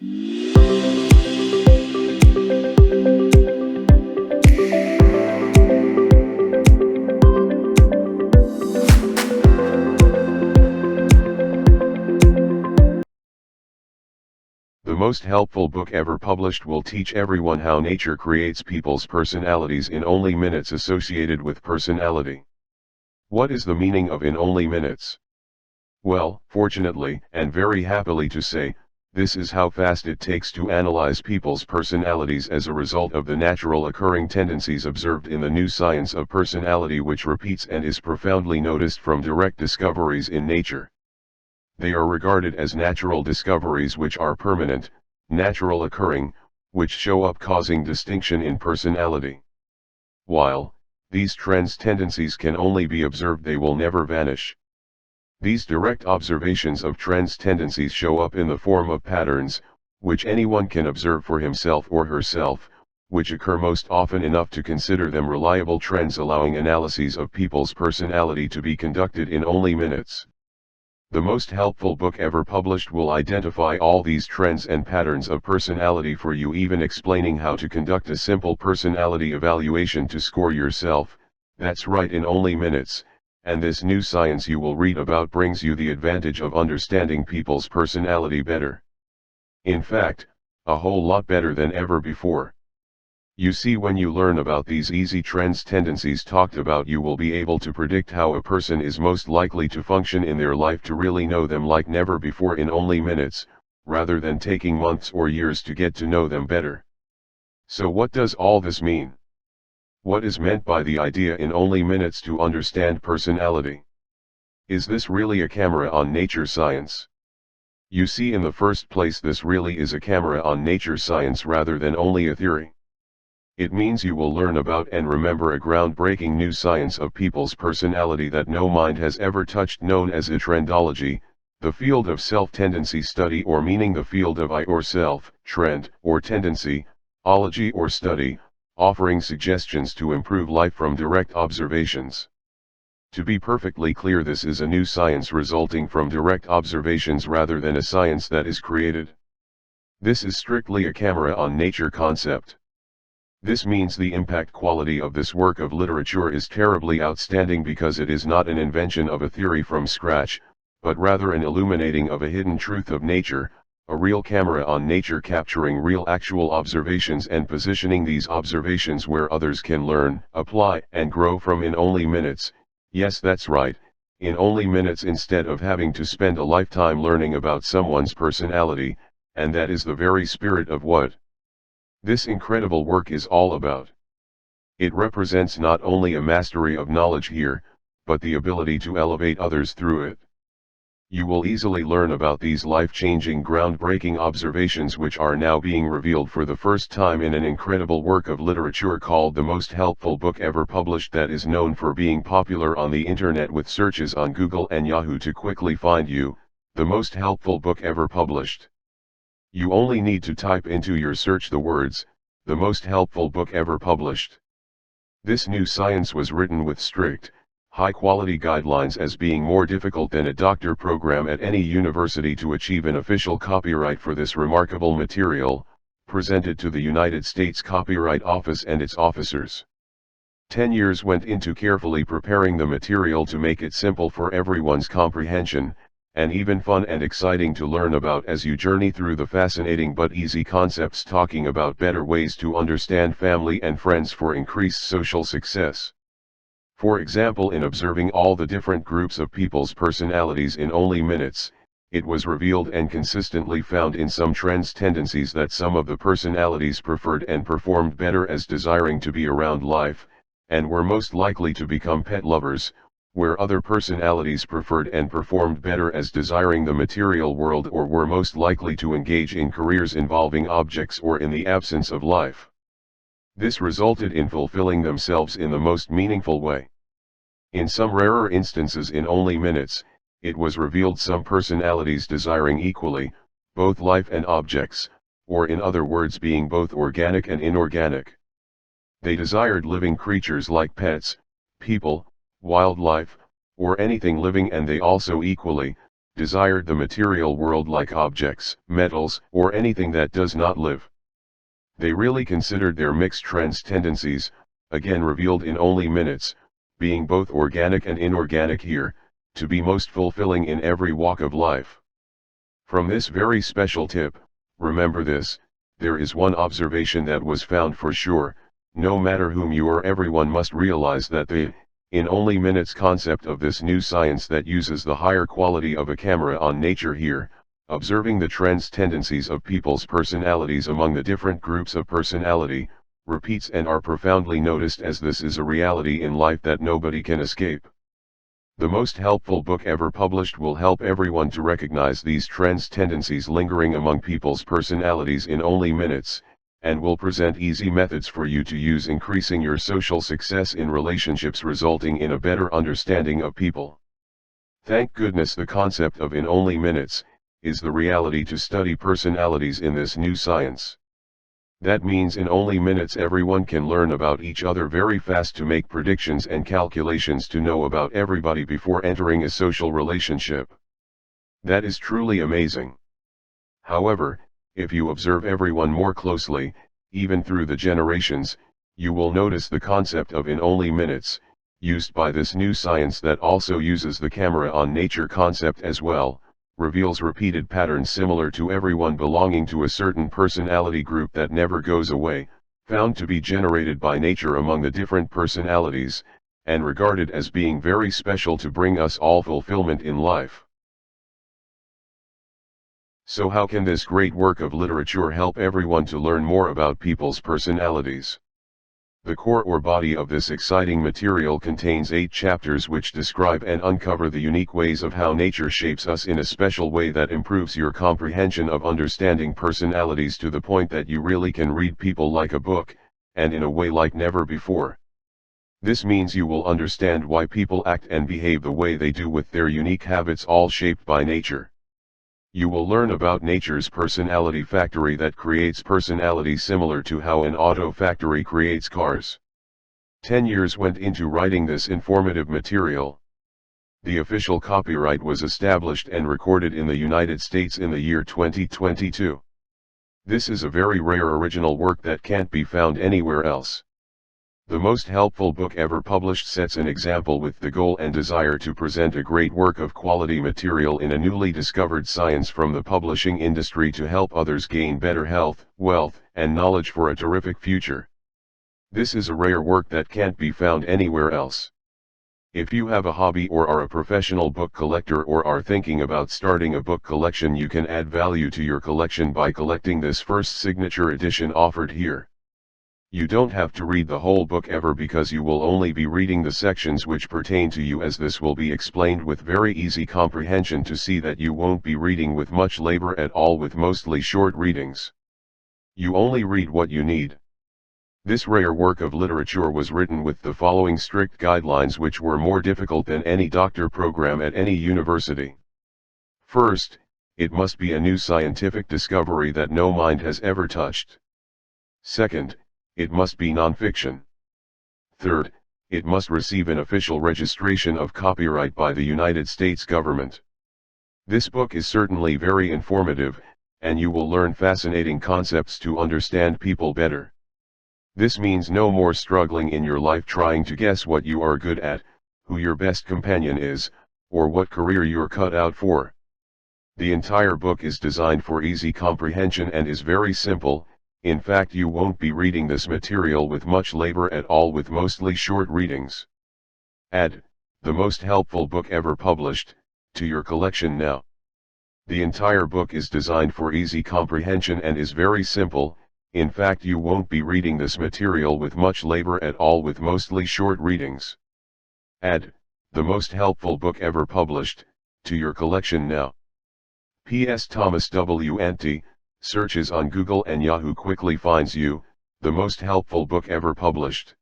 The most helpful book ever published will teach everyone how nature creates people's personalities in only minutes associated with personality. What is the meaning of in only minutes? Well, fortunately, and very happily to say, this is how fast it takes to analyze people's personalities as a result of the natural occurring tendencies observed in the new science of personality, which repeats and is profoundly noticed from direct discoveries in nature. They are regarded as natural discoveries which are permanent, natural occurring, which show up causing distinction in personality. While these trends tendencies can only be observed, they will never vanish. These direct observations of trends tendencies show up in the form of patterns, which anyone can observe for himself or herself, which occur most often enough to consider them reliable trends, allowing analyses of people's personality to be conducted in only minutes. The most helpful book ever published will identify all these trends and patterns of personality for you, even explaining how to conduct a simple personality evaluation to score yourself, that's right, in only minutes. And this new science you will read about brings you the advantage of understanding people's personality better. In fact, a whole lot better than ever before. You see, when you learn about these easy trends tendencies talked about, you will be able to predict how a person is most likely to function in their life, to really know them like never before in only minutes, rather than taking months or years to get to know them better. So what does all this mean? What is meant by the idea in only minutes to understand personality? Is this really a camera on nature science? You see, in the first place, this really is a camera on nature science rather than only a theory. It means you will learn about and remember a groundbreaking new science of people's personality that no mind has ever touched, known as Itrendology, the field of self-tendency study, or meaning the field of I or self, trend, or tendency, ology or study, offering suggestions to improve life from direct observations. To be perfectly clear, this is a new science resulting from direct observations rather than a science that is created. This is strictly a camera on nature concept. This means the impact quality of this work of literature is terribly outstanding, because it is not an invention of a theory from scratch, but rather an illuminating of a hidden truth of nature, a real camera on nature capturing real actual observations and positioning these observations where others can learn, apply, and grow from in only minutes. Yes, that's right, in only minutes, instead of having to spend a lifetime learning about someone's personality, and that is the very spirit of what this incredible work is all about. It represents not only a mastery of knowledge here, but the ability to elevate others through it. You will easily learn about these life-changing, groundbreaking observations which are now being revealed for the first time in an incredible work of literature called the most helpful book ever published, that is known for being popular on the internet with searches on Google and Yahoo to quickly find you, the most helpful book ever published. You only need to type into your search the words, the most helpful book ever published. This new science was written with strict, high-quality guidelines, as being more difficult than a doctor program at any university to achieve an official copyright for this remarkable material, presented to the United States Copyright Office and its officers. 10 years went into carefully preparing the material to make it simple for everyone's comprehension, and even fun and exciting to learn about as you journey through the fascinating but easy concepts talking about better ways to understand family and friends for increased social success. For example, in observing all the different groups of people's personalities in only minutes, it was revealed and consistently found in some trends tendencies that some of the personalities preferred and performed better as desiring to be around life, and were most likely to become pet lovers, where other personalities preferred and performed better as desiring the material world, or were most likely to engage in careers involving objects or in the absence of life. This resulted in fulfilling themselves in the most meaningful way. In some rarer instances in only minutes, it was revealed some personalities desiring equally, both life and objects, or in other words being both organic and inorganic. They desired living creatures like pets, people, wildlife, or anything living, and they also equally desired the material world like objects, metals, or anything that does not live. They really considered their mixed trends tendencies, again revealed in only minutes, being both organic and inorganic here, to be most fulfilling in every walk of life. From this very special tip, remember this, there is one observation that was found for sure, no matter whom you are, everyone must realize that the, in only minutes concept of this new science that uses the higher quality of a camera on nature here, observing the trends tendencies of people's personalities among the different groups of personality, repeats and are profoundly noticed, as this is a reality in life that nobody can escape. The most helpful book ever published will help everyone to recognize these trends tendencies lingering among people's personalities in only minutes, and will present easy methods for you to use, increasing your social success in relationships, resulting in a better understanding of people. Thank goodness the concept of in only minutes is the reality to study personalities in this new science. That means in only minutes everyone can learn about each other very fast, to make predictions and calculations, to know about everybody before entering a social relationship. That is truly amazing. However, if you observe everyone more closely, even through the generations, you will notice the concept of in only minutes, used by this new science that also uses the camera on nature concept as well, reveals repeated patterns similar to everyone belonging to a certain personality group that never goes away, found to be generated by nature among the different personalities, and regarded as being very special to bring us all fulfillment in life. So how can this great work of literature help everyone to learn more about people's personalities? The core or body of this exciting material contains 8 chapters which describe and uncover the unique ways of how nature shapes us in a special way that improves your comprehension of understanding personalities to the point that you really can read people like a book, and in a way like never before. This means you will understand why people act and behave the way they do with their unique habits, all shaped by nature. You will learn about nature's personality factory that creates personality similar to how an auto factory creates cars. 10 years went into writing this informative material. The official copyright was established and recorded in the United States in the year 2022. This is a very rare original work that can't be found anywhere else. The most helpful book ever published sets an example with the goal and desire to present a great work of quality material in a newly discovered science from the publishing industry to help others gain better health, wealth, and knowledge for a terrific future. This is a rare work that can't be found anywhere else. If you have a hobby or are a professional book collector or are thinking about starting a book collection, you can add value to your collection by collecting this first signature edition offered here. You don't have to read the whole book ever, because you will only be reading the sections which pertain to you, as this will be explained with very easy comprehension, to see that you won't be reading with much labor at all, with mostly short readings. You only read what you need. This rare work of literature was written with the following strict guidelines, which were more difficult than any doctor program at any university. First, it must be a new scientific discovery that no mind has ever touched. Second, it must be non-fiction. Third, it must receive an official registration of copyright by the United States government. This book is certainly very informative, and you will learn fascinating concepts to understand people better. This means no more struggling in your life trying to guess what you are good at, who your best companion is, or what career you're cut out for. The entire book is designed for easy comprehension and is very simple. In fact, you won't be reading this material with much labor at all, with mostly short readings. Add the most helpful book ever published to your collection now. The entire book is designed for easy comprehension and is very simple. In fact, you won't be reading this material with much labor at all, with mostly short readings. Add the most helpful book ever published to your collection now. P.S. Thomas W. Anti searches on Google and Yahoo quickly finds you the most helpful book ever published.